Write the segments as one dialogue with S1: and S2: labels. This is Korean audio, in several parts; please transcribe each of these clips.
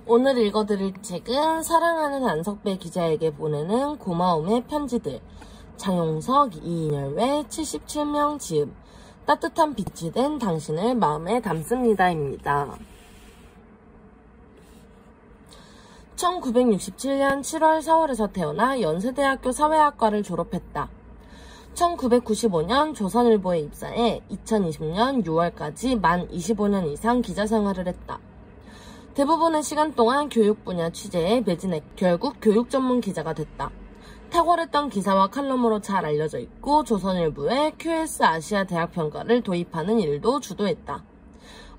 S1: 오늘 읽어드릴 책은 사랑하는 안석배 기자에게 보내는 고마움의 편지들, 장용석, 이인열외 77명 지음, 따뜻한 빛이 된 당신을 마음에 담습니다입니다. 1967년 7월 서울에서 태어나 연세대학교 사회학과를 졸업했다. 1995년 조선일보에 입사해 2020년 6월까지 만 25년 이상 기자 생활을 했다. 대부분의 시간 동안 교육 분야 취재에 매진해 결국 교육 전문 기자가 됐다. 탁월했던 기사와 칼럼으로 잘 알려져 있고 조선일보에 QS 아시아 대학 평가를 도입하는 일도 주도했다.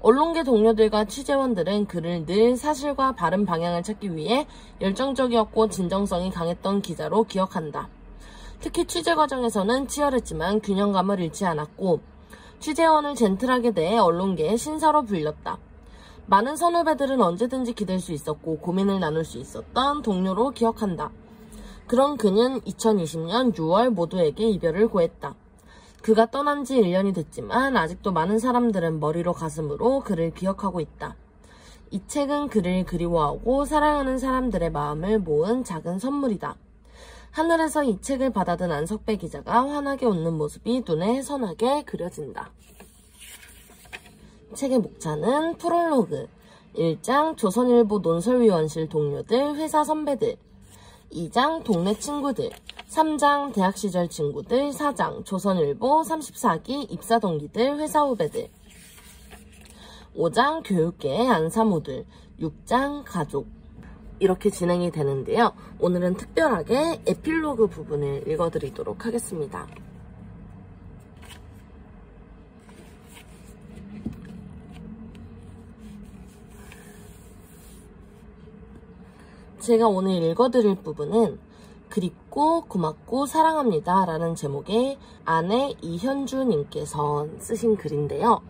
S1: 언론계 동료들과 취재원들은 그를 늘 사실과 바른 방향을 찾기 위해 열정적이었고 진정성이 강했던 기자로 기억한다. 특히 취재 과정에서는 치열했지만 균형감을 잃지 않았고 취재원을 젠틀하게 대해 언론계의 신사로 불렸다. 많은 선후배들은 언제든지 기댈 수 있었고 고민을 나눌 수 있었던 동료로 기억한다. 그런 그는 2020년 6월 모두에게 이별을 고했다. 그가 떠난 지 1년이 됐지만 아직도 많은 사람들은 머리로 가슴으로 그를 기억하고 있다. 이 책은 그를 그리워하고 사랑하는 사람들의 마음을 모은 작은 선물이다. 하늘에서 이 책을 받아든 안석배 기자가 환하게 웃는 모습이 눈에 선하게 그려진다. 책의 목차는 프롤로그, 1장 조선일보 논설위원실 동료들, 회사 선배들, 2장 동네 친구들, 3장 대학 시절 친구들, 4장 조선일보 34기 입사 동기들, 회사 후배들, 5장 교육계의 안사모들, 6장 가족. 이렇게 진행이 되는데요. 오늘은 특별하게 에필로그 부분을 읽어드리도록 하겠습니다. 제가 오늘 읽어드릴 부분은 그립고 고맙고 사랑합니다 라는 제목의 아내 이현주님께서 쓰신 글인데요.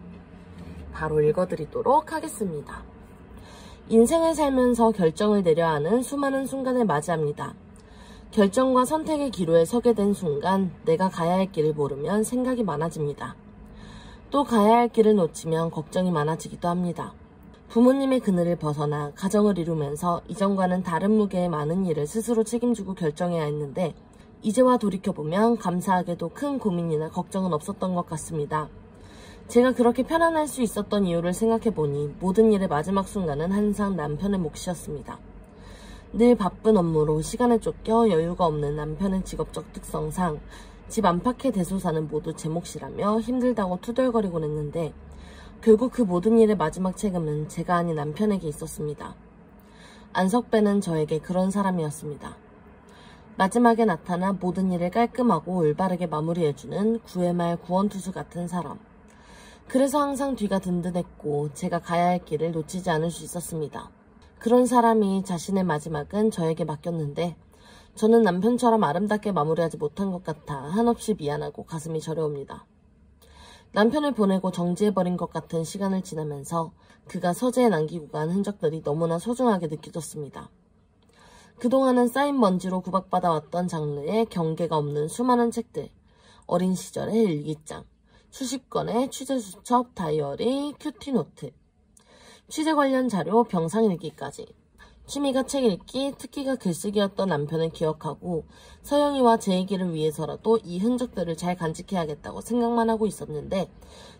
S1: 바로 읽어드리도록 하겠습니다. 인생을 살면서 결정을 내려야 하는 수많은 순간을 맞이합니다. 결정과 선택의 기로에 서게 된 순간 내가 가야 할 길을 모르면 생각이 많아집니다. 또 가야 할 길을 놓치면 걱정이 많아지기도 합니다. 부모님의 그늘을 벗어나 가정을 이루면서 이전과는 다른 무게의 많은 일을 스스로 책임지고 결정해야 했는데 이제와 돌이켜보면 감사하게도 큰 고민이나 걱정은 없었던 것 같습니다. 제가 그렇게 편안할 수 있었던 이유를 생각해보니 모든 일의 마지막 순간은 항상 남편의 몫이었습니다. 늘 바쁜 업무로 시간에 쫓겨 여유가 없는 남편의 직업적 특성상 집 안팎의 대소사는 모두 제 몫이라며 힘들다고 투덜거리곤 했는데 결국 그 모든 일의 마지막 책임은 제가 아닌 남편에게 있었습니다. 안석배는 저에게 그런 사람이었습니다. 마지막에 나타나 모든 일을 깔끔하고 올바르게 마무리해주는 구회말 구원투수 같은 사람. 그래서 항상 뒤가 든든했고 제가 가야 할 길을 놓치지 않을 수 있었습니다. 그런 사람이 자신의 마지막은 저에게 맡겼는데 저는 남편처럼 아름답게 마무리하지 못한 것 같아 한없이 미안하고 가슴이 저려옵니다. 남편을 보내고 정지해버린 것 같은 시간을 지나면서 그가 서재에 남기고 간 흔적들이 너무나 소중하게 느껴졌습니다. 그동안은 쌓인 먼지로 구박받아왔던 장르에 경계가 없는 수많은 책들, 어린 시절의 일기장, 수십 건의 취재수첩, 다이어리, 큐티노트, 취재 관련 자료, 병상일기까지. 취미가 책 읽기, 특기가 글쓰기였던 남편을 기억하고 서영이와 제 얘기를 위해서라도 이 흔적들을 잘 간직해야겠다고 생각만 하고 있었는데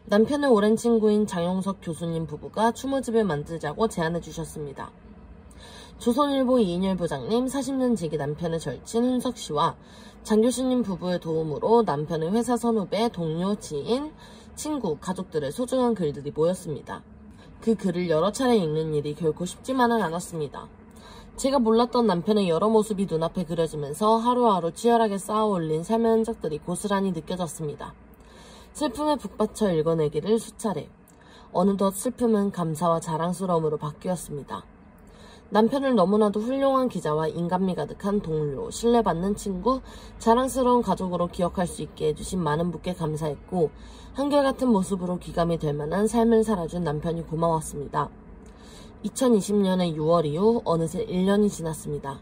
S1: 남편의 오랜 친구인 장용석 교수님 부부가 추모집을 만들자고 제안해 주셨습니다. 조선일보 이인열 부장님 40년 지기 남편의 절친 훈석 씨와 장 교수님 부부의 도움으로 남편의 회사 선후배, 동료, 지인, 친구, 가족들의 소중한 글들이 모였습니다. 그 글을 여러 차례 읽는 일이 결코 쉽지만은 않았습니다. 제가 몰랐던 남편의 여러 모습이 눈앞에 그려지면서 하루하루 치열하게 쌓아올린 삶의 흔적들이 고스란히 느껴졌습니다. 슬픔에 북받쳐 읽어내기를 수차례. 어느덧 슬픔은 감사와 자랑스러움으로 바뀌었습니다. 남편을 너무나도 훌륭한 기자와 인간미 가득한 동료, 신뢰받는 친구, 자랑스러운 가족으로 기억할 수 있게 해주신 많은 분께 감사했고 한결같은 모습으로 귀감이 될 만한 삶을 살아준 남편이 고마웠습니다. 2020년의 6월 이후 어느새 1년이 지났습니다.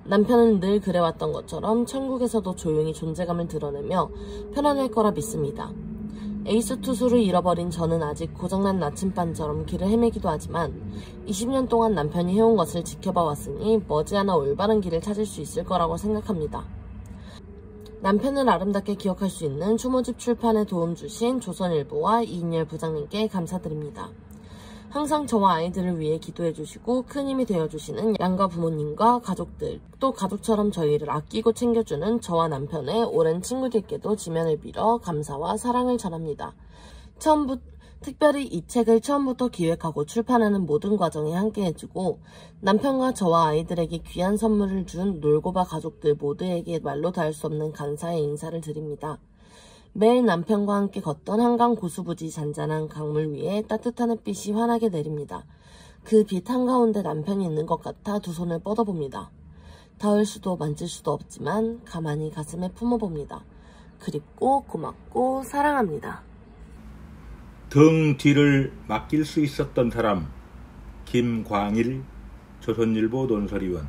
S1: 남편은 늘 그래왔던 것처럼 천국에서도 조용히 존재감을 드러내며 편안할 거라 믿습니다. 에이스 투수를 잃어버린 저는 아직 고장난 나침반처럼 길을 헤매기도 하지만 20년 동안 남편이 해온 것을 지켜봐 왔으니 머지않아 올바른 길을 찾을 수 있을 거라고 생각합니다. 남편을 아름답게 기억할 수 있는 추모집 출판에 도움 주신 조선일보와 이인열 부장님께 감사드립니다. 항상 저와 아이들을 위해 기도해 주시고 큰 힘이 되어 주시는 양가 부모님과 가족들, 또 가족처럼 저희를 아끼고 챙겨주는 저와 남편의 오랜 친구들께도 지면을 빌어 감사와 사랑을 전합니다. 특별히 이 책을 처음부터 기획하고 출판하는 모든 과정에 함께 해주고 남편과 저와 아이들에게 귀한 선물을 준 놀고바 가족들 모두에게 말로 닿을 수 없는 감사의 인사를 드립니다. 매일 남편과 함께 걷던 한강 고수부지 잔잔한 강물 위에 따뜻한 햇빛이 환하게 내립니다. 그 빛 한가운데 남편이 있는 것 같아 두 손을 뻗어봅니다. 닿을 수도 만질 수도 없지만 가만히 가슴에 품어봅니다. 그립고 고맙고 사랑합니다.
S2: 등 뒤를 맡길 수 있었던 사람, 김광일, 조선일보 논설위원.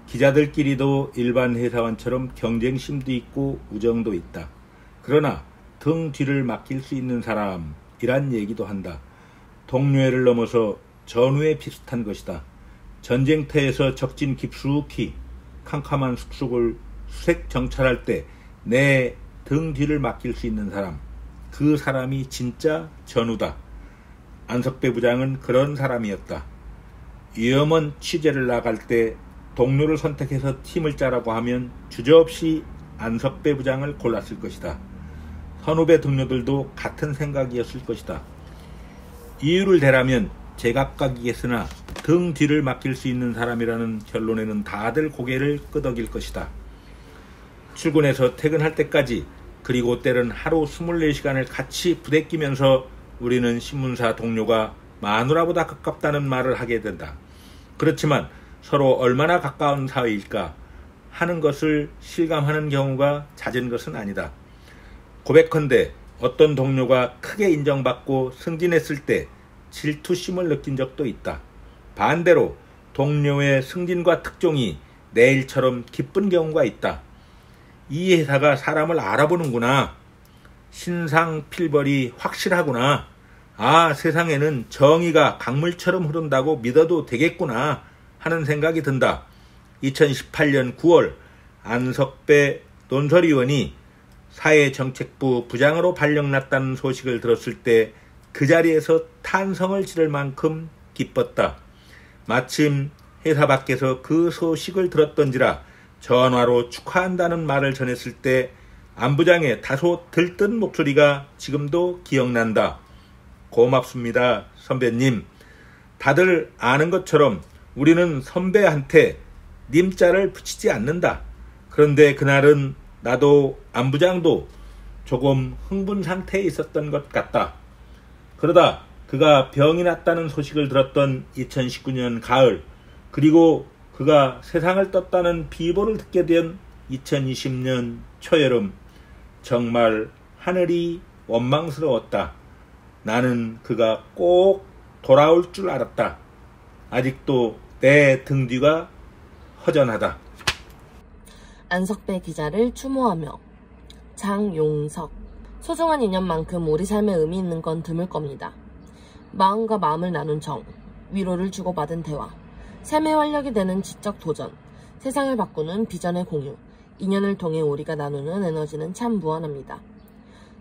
S2: 기자들끼리도 일반 회사원처럼 경쟁심도 있고 우정도 있다. 그러나 등 뒤를 맡길 수 있는 사람이란 얘기도 한다. 동료애를 넘어서 전우에 비슷한 것이다. 전쟁터에서 적진 깊숙이 캄캄한 숲속을 수색 정찰할 때 내 등 뒤를 맡길 수 있는 사람, 그 사람이 진짜 전우다. 안석배 부장은 그런 사람이었다. 위험한 취재를 나갈 때 동료를 선택해서 팀을 짜라고 하면 주저없이 안석배 부장을 골랐을 것이다. 선후배 동료들도 같은 생각이었을 것이다. 이유를 대라면 제각각이겠으나 등 뒤를 맡길 수 있는 사람이라는 결론에는 다들 고개를 끄덕일 것이다. 출근해서 퇴근할 때까지, 그리고 때론 하루 24시간을 같이 부대끼면서 우리는 신문사 동료가 마누라보다 가깝다는 말을 하게 된다. 그렇지만 서로 얼마나 가까운 사이일까 하는 것을 실감하는 경우가 잦은 것은 아니다. 고백컨대 어떤 동료가 크게 인정받고 승진했을 때 질투심을 느낀 적도 있다. 반대로 동료의 승진과 특종이 내일처럼 기쁜 경우가 있다. 이 회사가 사람을 알아보는구나. 신상 필벌이 확실하구나. 아, 세상에는 정의가 강물처럼 흐른다고 믿어도 되겠구나 하는 생각이 든다. 2018년 9월 안석배 논설위원이 사회정책부 부장으로 발령났다는 소식을 들었을 때 그 자리에서 탄성을 지를 만큼 기뻤다. 마침 회사 밖에서 그 소식을 들었던지라 전화로 축하한다는 말을 전했을 때 안 부장의 다소 들뜬 목소리가 지금도 기억난다. 고맙습니다, 선배님. 다들 아는 것처럼 우리는 선배한테 님자를 붙이지 않는다. 그런데 그날은 나도 안 부장도 조금 흥분 상태에 있었던 것 같다. 그러다 그가 병이 났다는 소식을 들었던 2019년 가을, 그리고 그가 세상을 떴다는 비보를 듣게 된 2020년 초여름, 정말 하늘이 원망스러웠다. 나는 그가 꼭 돌아올 줄 알았다. 아직도 내 등 뒤가 허전하다.
S1: 안석배 기자를 추모하며. 장용석. 소중한 인연만큼 우리 삶에 의미 있는 건 드물 겁니다. 마음과 마음을 나눈 정, 위로를 주고받은 대화, 삶의 활력이 되는 지적 도전, 세상을 바꾸는 비전의 공유, 인연을 통해 우리가 나누는 에너지는 참 무한합니다.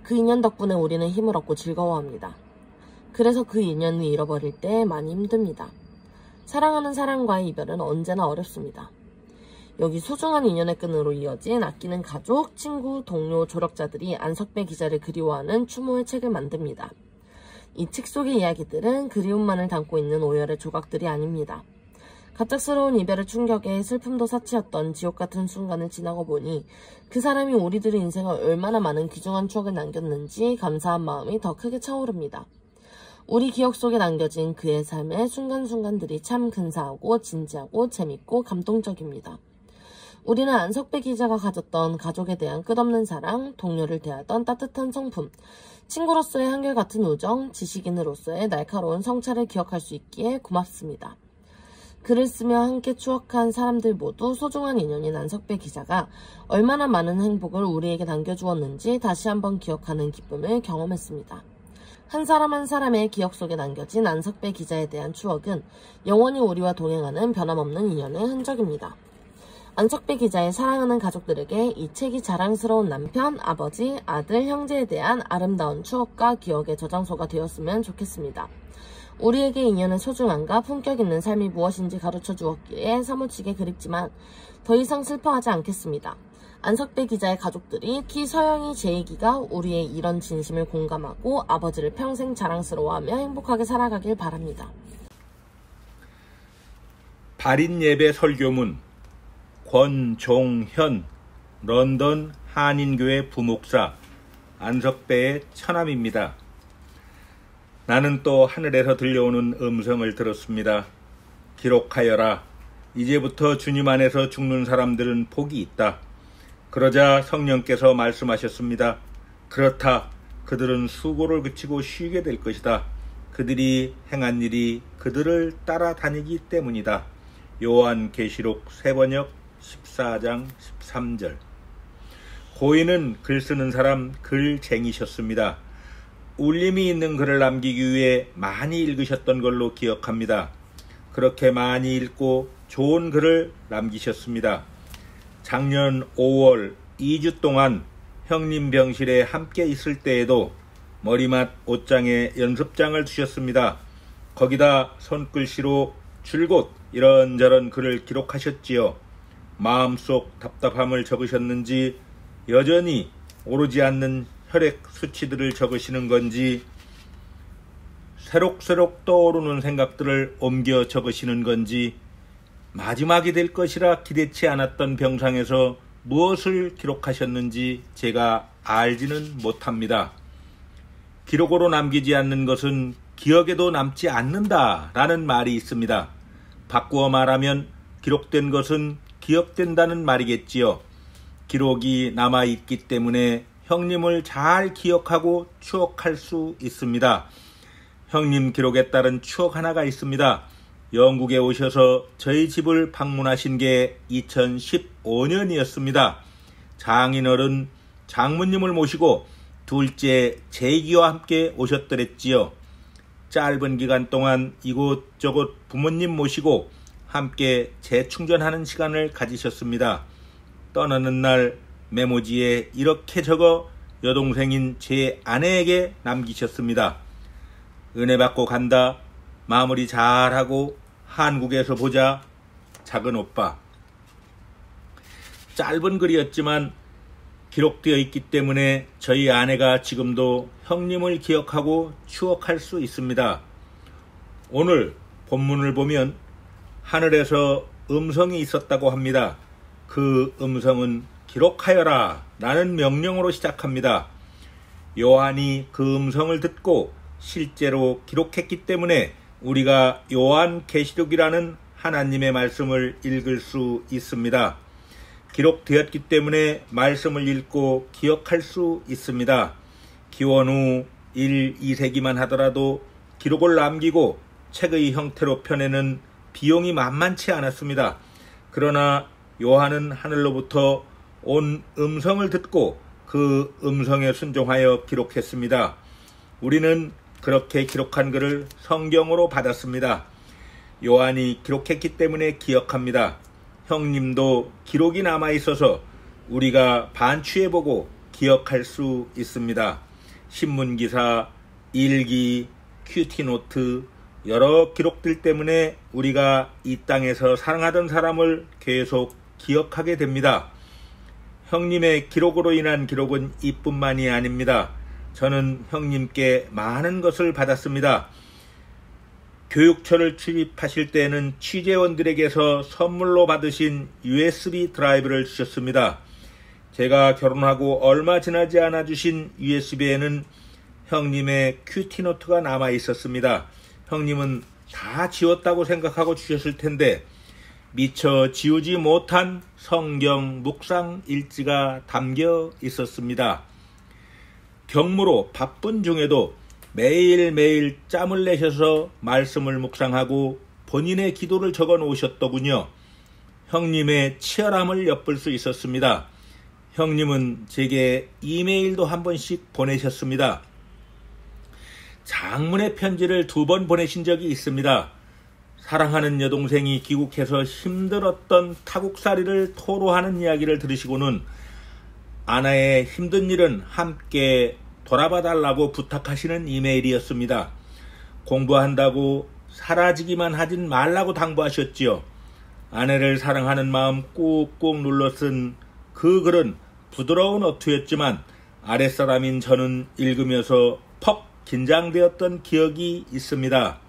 S1: 그 인연 덕분에 우리는 힘을 얻고 즐거워합니다. 그래서 그 인연을 잃어버릴 때 많이 힘듭니다. 사랑하는 사람과의 이별은 언제나 어렵습니다. 여기 소중한 인연의 끈으로 이어진 아끼는 가족, 친구, 동료, 조력자들이 안석배 기자를 그리워하는 추모의 책을 만듭니다. 이 책 속의 이야기들은 그리움만을 담고 있는 오열의 조각들이 아닙니다. 갑작스러운 이별의 충격에 슬픔도 사치였던 지옥같은 순간을 지나고 보니 그 사람이 우리들의 인생에 얼마나 많은 귀중한 추억을 남겼는지 감사한 마음이 더 크게 차오릅니다. 우리 기억 속에 남겨진 그의 삶의 순간순간들이 참 근사하고 진지하고 재밌고 감동적입니다. 우리는 안석배 기자가 가졌던 가족에 대한 끝없는 사랑, 동료를 대하던 따뜻한 성품, 친구로서의 한결같은 우정, 지식인으로서의 날카로운 성찰을 기억할 수 있기에 고맙습니다. 글을 쓰며 함께 추억한 사람들 모두 소중한 인연인 안석배 기자가 얼마나 많은 행복을 우리에게 남겨주었는지 다시 한번 기억하는 기쁨을 경험했습니다. 한 사람 한 사람의 기억 속에 남겨진 안석배 기자에 대한 추억은 영원히 우리와 동행하는 변함없는 인연의 흔적입니다. 안석배 기자의 사랑하는 가족들에게 이 책이 자랑스러운 남편, 아버지, 아들, 형제에 대한 아름다운 추억과 기억의 저장소가 되었으면 좋겠습니다. 우리에게 인연의 소중함과 품격 있는 삶이 무엇인지 가르쳐 주었기에 사무치게 그립지만 더 이상 슬퍼하지 않겠습니다. 안석배 기자의 가족들이 특히 서영이 제2기가 우리의 이런 진심을 공감하고 아버지를 평생 자랑스러워하며 행복하게 살아가길 바랍니다.
S2: 발인예배 설교문 권종현 런던 한인교회 부목사 안석배의 처남입니다. 나는 또 하늘에서 들려오는 음성을 들었습니다. 기록하여라. 이제부터 주님 안에서 죽는 사람들은 복이 있다. 그러자 성령께서 말씀하셨습니다. 그렇다. 그들은 수고를 그치고 쉬게 될 것이다. 그들이 행한 일이 그들을 따라다니기 때문이다. 요한계시록 세번역 14장 13절. 고인은 글 쓰는 사람 글쟁이셨습니다. 울림이 있는 글을 남기기 위해 많이 읽으셨던 걸로 기억합니다. 그렇게 많이 읽고 좋은 글을 남기셨습니다. 작년 5월 2주 동안 형님 병실에 함께 있을 때에도 머리맡 옷장에 연습장을 두셨습니다. 거기다 손글씨로 줄곧 이런저런 글을 기록하셨지요. 마음속 답답함을 적으셨는지 여전히 오르지 않는 혈액 수치들을 적으시는 건지 새록새록 떠오르는 생각들을 옮겨 적으시는 건지 마지막이 될 것이라 기대치 않았던 병상에서 무엇을 기록하셨는지 제가 알지는 못합니다. 기록으로 남기지 않는 것은 기억에도 남지 않는다라는 말이 있습니다. 바꾸어 말하면 기록된 것은 기억된다는 말이겠지요. 기록이 남아있기 때문에 형님을 잘 기억하고 추억할 수 있습니다. 형님 기록에 따른 추억 하나가 있습니다. 영국에 오셔서 저희 집을 방문하신 게 2015년이었습니다. 장인어른 장모님을 모시고 둘째 제2기와 함께 오셨더랬지요. 짧은 기간 동안 이곳저곳 부모님 모시고 함께 재충전하는 시간을 가지셨습니다. 떠나는 날 메모지에 이렇게 적어 여동생인 제 아내에게 남기셨습니다. 은혜 받고 간다. 마무리 잘하고 한국에서 보자. 작은 오빠. 짧은 글이었지만 기록되어 있기 때문에 저희 아내가 지금도 형님을 기억하고 추억할 수 있습니다. 오늘 본문을 보면 하늘에서 음성이 있었다고 합니다. 그 음성은 기록하여라 라는 명령으로 시작합니다. 요한이 그 음성을 듣고 실제로 기록했기 때문에 우리가 요한계시록이라는 하나님의 말씀을 읽을 수 있습니다. 기록되었기 때문에 말씀을 읽고 기억할 수 있습니다. 기원 후 1, 2세기만 하더라도 기록을 남기고 책의 형태로 펴내는 비용이 만만치 않았습니다. 그러나 요한은 하늘로부터 온 음성을 듣고 그 음성에 순종하여 기록했습니다. 우리는 그렇게 기록한 글을 성경으로 받았습니다. 요한이 기록했기 때문에 기억합니다. 형님도 기록이 남아있어서 우리가 반추해보고 기억할 수 있습니다. 신문기사, 일기, 큐티노트, 여러 기록들 때문에 우리가 이 땅에서 사랑하던 사람을 계속 기억하게 됩니다. 형님의 기록으로 인한 기록은 이뿐만이 아닙니다. 저는 형님께 많은 것을 받았습니다. 교육처를 출입하실 때는 취재원들에게서 선물로 받으신 USB 드라이브를 주셨습니다. 제가 결혼하고 얼마 지나지 않아 주신 USB에는 형님의 큐티노트가 남아 있었습니다. 형님은 다 지웠다고 생각하고 주셨을 텐데 미처 지우지 못한 성경 묵상 일지가 담겨 있었습니다. 경무로 바쁜 중에도 매일매일 짬을 내셔서 말씀을 묵상하고 본인의 기도를 적어 놓으셨더군요. 형님의 치열함을 엿볼 수 있었습니다. 형님은 제게 이메일도 한 번씩 보내셨습니다. 장문의 편지를 2번 보내신 적이 있습니다. 사랑하는 여동생이 귀국해서 힘들었던 타국살이를 토로하는 이야기를 들으시고는 아내의 힘든 일은 함께 돌아봐 달라고 부탁하시는 이메일이었습니다. 공부한다고 사라지기만 하진 말라고 당부하셨지요. 아내를 사랑하는 마음 꾹꾹 눌러 쓴 그 글은 부드러운 어투였지만 아랫사람인 저는 읽으면서 퍽 긴장되었던 기억이 있습니다.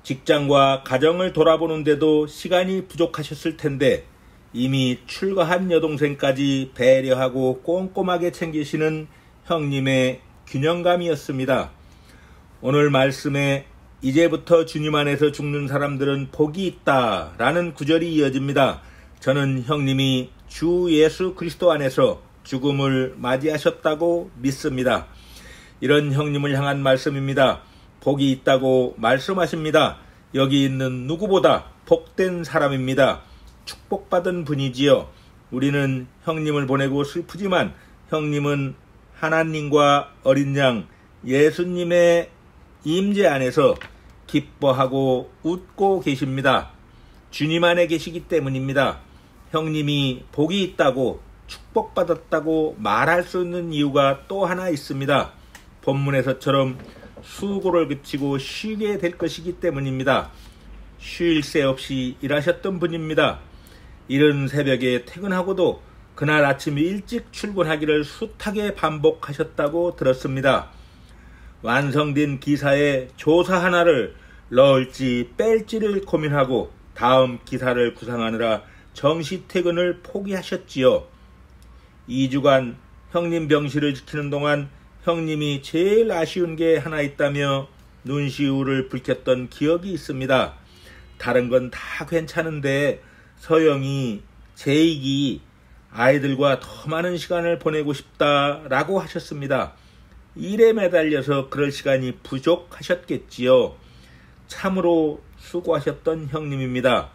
S2: 직장과 가정을 돌아보는데도 시간이 부족하셨을 텐데 이미 출가한 여동생까지 배려하고 꼼꼼하게 챙기시는 형님의 균형감이었습니다. 오늘 말씀에 이제부터 주님 안에서 죽는 사람들은 복이 있다 라는 구절이 이어집니다. 저는 형님이 주 예수 그리스도 안에서 죽음을 맞이하셨다고 믿습니다. 이런 형님을 향한 말씀입니다. 복이 있다고 말씀하십니다. 여기 있는 누구보다 복된 사람입니다. 축복받은 분이지요. 우리는 형님을 보내고 슬프지만 형님은 하나님과 어린 양 예수님의 임재 안에서 기뻐하고 웃고 계십니다. 주님 안에 계시기 때문입니다. 형님이 복이 있다고 축복받았다고 말할 수 있는 이유가 또 하나 있습니다. 본문에서처럼 수고를 그치고 쉬게 될 것이기 때문입니다. 쉴 새 없이 일하셨던 분입니다. 이른 새벽에 퇴근하고도 그날 아침 일찍 출근하기를 숱하게 반복하셨다고 들었습니다. 완성된 기사에 조사 하나를 넣을지 뺄지를 고민하고 다음 기사를 구상하느라 정시 퇴근을 포기하셨지요. 2주간 형님 병실을 지키는 동안 형님이 제일 아쉬운 게 하나 있다며 눈시울을 붉혔던 기억이 있습니다. 다른 건 다 괜찮은데 서영이, 제익이 아이들과 더 많은 시간을 보내고 싶다라고 하셨습니다. 일에 매달려서 그럴 시간이 부족하셨겠지요. 참으로 수고하셨던 형님입니다.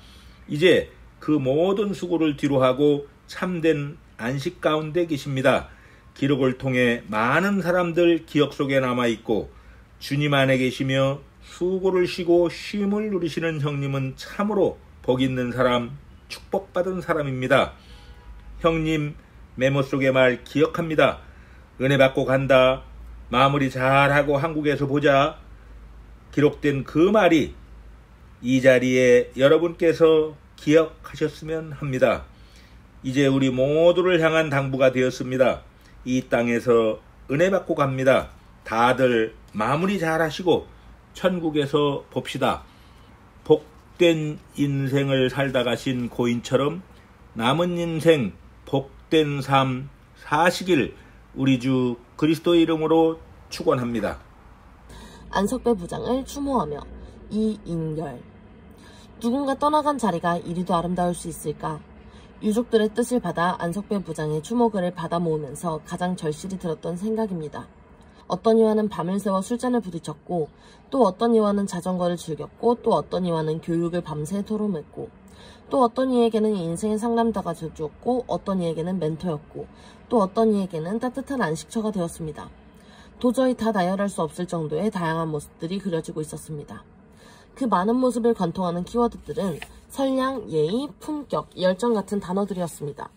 S2: 이제 그 모든 수고를 뒤로하고 참된 안식 가운데 계십니다. 기록을 통해 많은 사람들 기억 속에 남아있고 주님 안에 계시며 수고를 쉬고 쉼을 누리시는 형님은 참으로 복 있는 사람, 축복받은 사람입니다. 형님 메모 속의 말 기억합니다. 은혜 받고 간다. 마무리 잘하고 한국에서 보자. 기록된 그 말이 이 자리에 여러분께서 기억하셨으면 합니다. 이제 우리 모두를 향한 당부가 되었습니다. 이 땅에서 은혜 받고 갑니다. 다들 마무리 잘하시고 천국에서 봅시다. 복된 인생을 살다 가신 고인처럼 남은 인생 복된 삶 사시길 우리 주 그리스도의 이름으로 축원합니다.
S1: 안석배 부장을 추모하며 이인열. 누군가 떠나간 자리가 이리도 아름다울 수 있을까? 유족들의 뜻을 받아 안석배 부장의 추모글을 받아 모으면서 가장 절실히 들었던 생각입니다. 어떤 이와는 밤을 새워 술잔을 부딪혔고, 또 어떤 이와는 자전거를 즐겼고, 또 어떤 이와는 교육을 밤새 토론했고, 또 어떤 이에게는 인생의 상담자가 되었고, 어떤 이에게는 멘토였고, 또 어떤 이에게는 따뜻한 안식처가 되었습니다. 도저히 다 나열할 수 없을 정도의 다양한 모습들이 그려지고 있었습니다. 그 많은 모습을 관통하는 키워드들은 선량, 예의, 품격, 열정 같은 단어들이었습니다.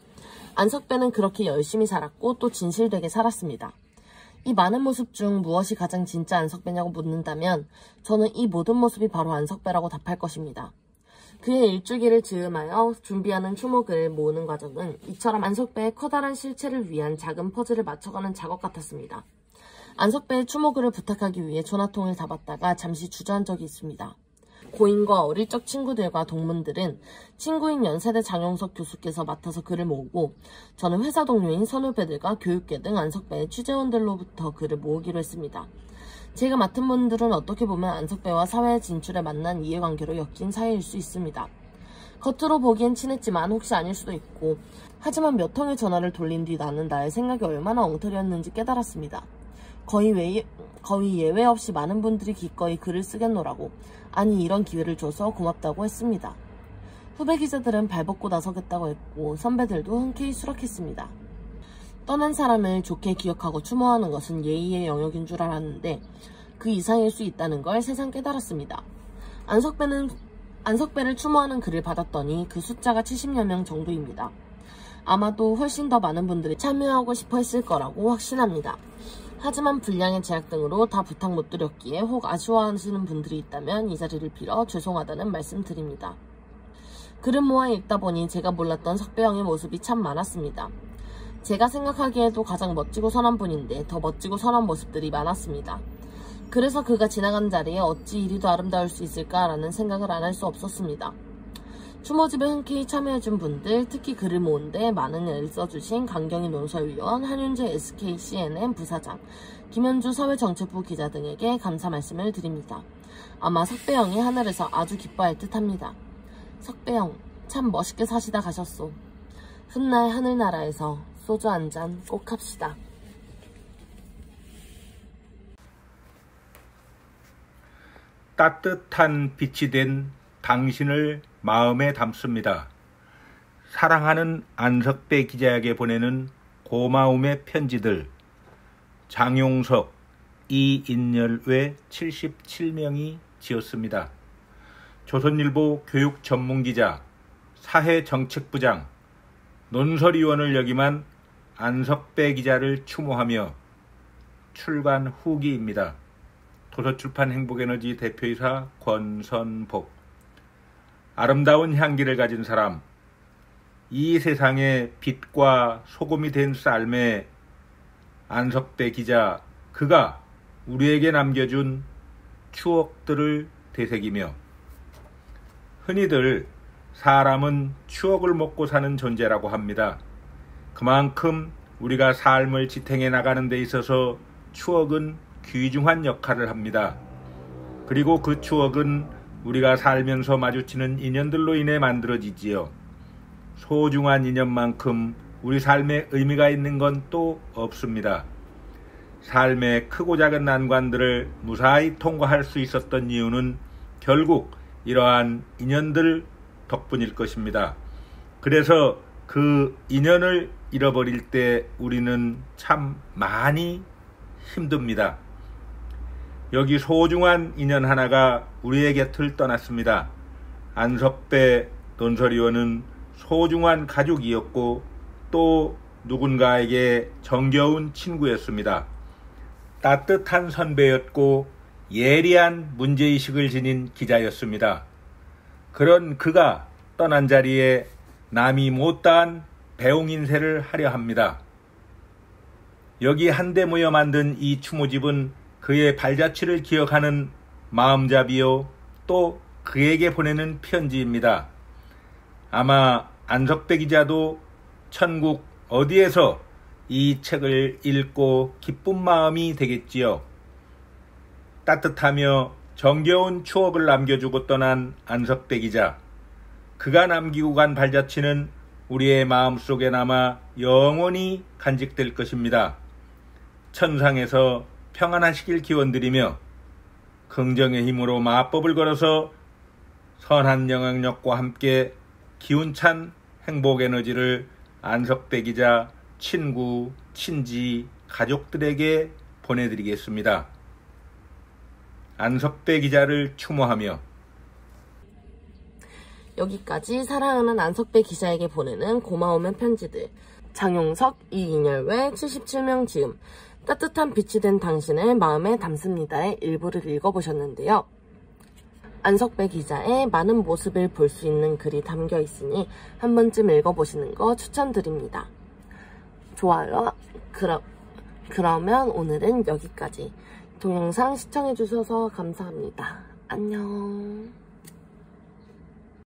S1: 안석배는 그렇게 열심히 살았고 또 진실되게 살았습니다. 이 많은 모습 중 무엇이 가장 진짜 안석배냐고 묻는다면 저는 이 모든 모습이 바로 안석배라고 답할 것입니다. 그의 일주기를 즈음하여 준비하는 추모글을 모으는 과정은 이처럼 안석배의 커다란 실체를 위한 작은 퍼즐을 맞춰가는 작업 같았습니다. 안석배의 추모글을 부탁하기 위해 전화통을 잡았다가 잠시 주저한 적이 있습니다. 고인과 어릴 적 친구들과 동문들은 친구인 연세대 장용석 교수께서 맡아서 글을 모으고 저는 회사 동료인 선후배들과 교육계 등 안석배의 취재원들로부터 글을 모으기로 했습니다. 제가 맡은 분들은 어떻게 보면 안석배와 사회 진출에 만난 이해관계로 엮인 사이일 수 있습니다. 겉으로 보기엔 친했지만 혹시 아닐 수도 있고, 하지만 몇 통의 전화를 돌린 뒤 나는 나의 생각이 얼마나 엉터리였는지 깨달았습니다. 거의 예외 없이 많은 분들이 기꺼이 글을 쓰겠노라고, 아니 이런 기회를 줘서 고맙다고 했습니다. 후배 기자들은 발벗고 나서겠다고 했고 선배들도 흔쾌히 수락했습니다. 떠난 사람을 좋게 기억하고 추모하는 것은 예의의 영역인 줄 알았는데 그 이상일 수 있다는 걸 새삼 깨달았습니다. 안석배를 추모하는 글을 받았더니 그 숫자가 70여 명 정도입니다. 아마도 훨씬 더 많은 분들이 참여하고 싶어 했을 거라고 확신합니다. 하지만 분량의 제약 등으로 다 부탁 못 드렸기에 혹 아쉬워하시는 분들이 있다면 이 자리를 빌어 죄송하다는 말씀드립니다. 글을 모아 읽다 보니 제가 몰랐던 석배영의 모습이 참 많았습니다. 제가 생각하기에도 가장 멋지고 선한 분인데 더 멋지고 선한 모습들이 많았습니다. 그래서 그가 지나간 자리에 어찌 이리도 아름다울 수 있을까라는 생각을 안 할 수 없었습니다. 추모집에 흔쾌히 참여해준 분들, 특히 글을 모은데 많은 애를 써주신 강경희 논설위원, 한윤재 SKCNN 부사장, 김현주 사회정책부 기자 등에게 감사 말씀을 드립니다. 아마 석배영이 하늘에서 아주 기뻐할 듯합니다. 석배영, 참 멋있게 사시다 가셨소. 훗날 하늘나라에서 소주 한 잔 꼭 합시다.
S2: 따뜻한 빛이 된 당신을 마음에 담습니다. 사랑하는 안석배 기자에게 보내는 고마움의 편지들. 장용석, 이인열 외 77명이 지었습니다. 조선일보 교육전문기자, 사회정책부장, 논설위원을 역임한 안석배 기자를 추모하며 출간 후기입니다. 도서출판 행복에너지 대표이사 권선복. 아름다운 향기를 가진 사람, 이 세상에 빛과 소금이 된 삶의 안석배 기자, 그가 우리에게 남겨준 추억들을 되새기며 흔히들 사람은 추억을 먹고 사는 존재라고 합니다. 그만큼 우리가 삶을 지탱해 나가는 데 있어서 추억은 귀중한 역할을 합니다. 그리고 그 추억은 우리가 살면서 마주치는 인연들로 인해 만들어지지요. 소중한 인연만큼 우리 삶에 의미가 있는 건 또 없습니다. 삶의 크고 작은 난관들을 무사히 통과할 수 있었던 이유는 결국 이러한 인연들 덕분일 것입니다. 그래서 그 인연을 잃어버릴 때 우리는 참 많이 힘듭니다. 여기 소중한 인연 하나가 우리의 곁을 떠났습니다. 안석배 논설위원은 소중한 가족이었고 또 누군가에게 정겨운 친구였습니다. 따뜻한 선배였고 예리한 문제의식을 지닌 기자였습니다. 그런 그가 떠난 자리에 남이 못다한 배웅인쇄를 하려 합니다. 여기 한데 모여 만든 이 추모집은 그의 발자취를 기억하는 마음잡이요, 또 그에게 보내는 편지입니다. 아마 안석배 기자도 천국 어디에서 이 책을 읽고 기쁜 마음이 되겠지요. 따뜻하며 정겨운 추억을 남겨주고 떠난 안석배 기자. 그가 남기고 간 발자취는 우리의 마음속에 남아 영원히 간직될 것입니다. 천상에서 평안하시길 기원드리며 긍정의 힘으로 마법을 걸어서 선한 영향력과 함께 기운찬 행복에너지를 안석배 기자, 친구, 친지, 가족들에게 보내드리겠습니다. 안석배 기자를 추모하며
S1: 여기까지 사랑하는 안석배 기자에게 보내는 고마움의 편지들. 장용석, 이인열 외 77명 지음. 따뜻한 빛이 된 당신을 마음에 담습니다의 일부를 읽어보셨는데요. 안석배 기자의 많은 모습을 볼 수 있는 글이 담겨 있으니 한 번쯤 읽어보시는 거 추천드립니다. 좋아요. 그러면 오늘은 여기까지. 동영상 시청해주셔서 감사합니다. 안녕.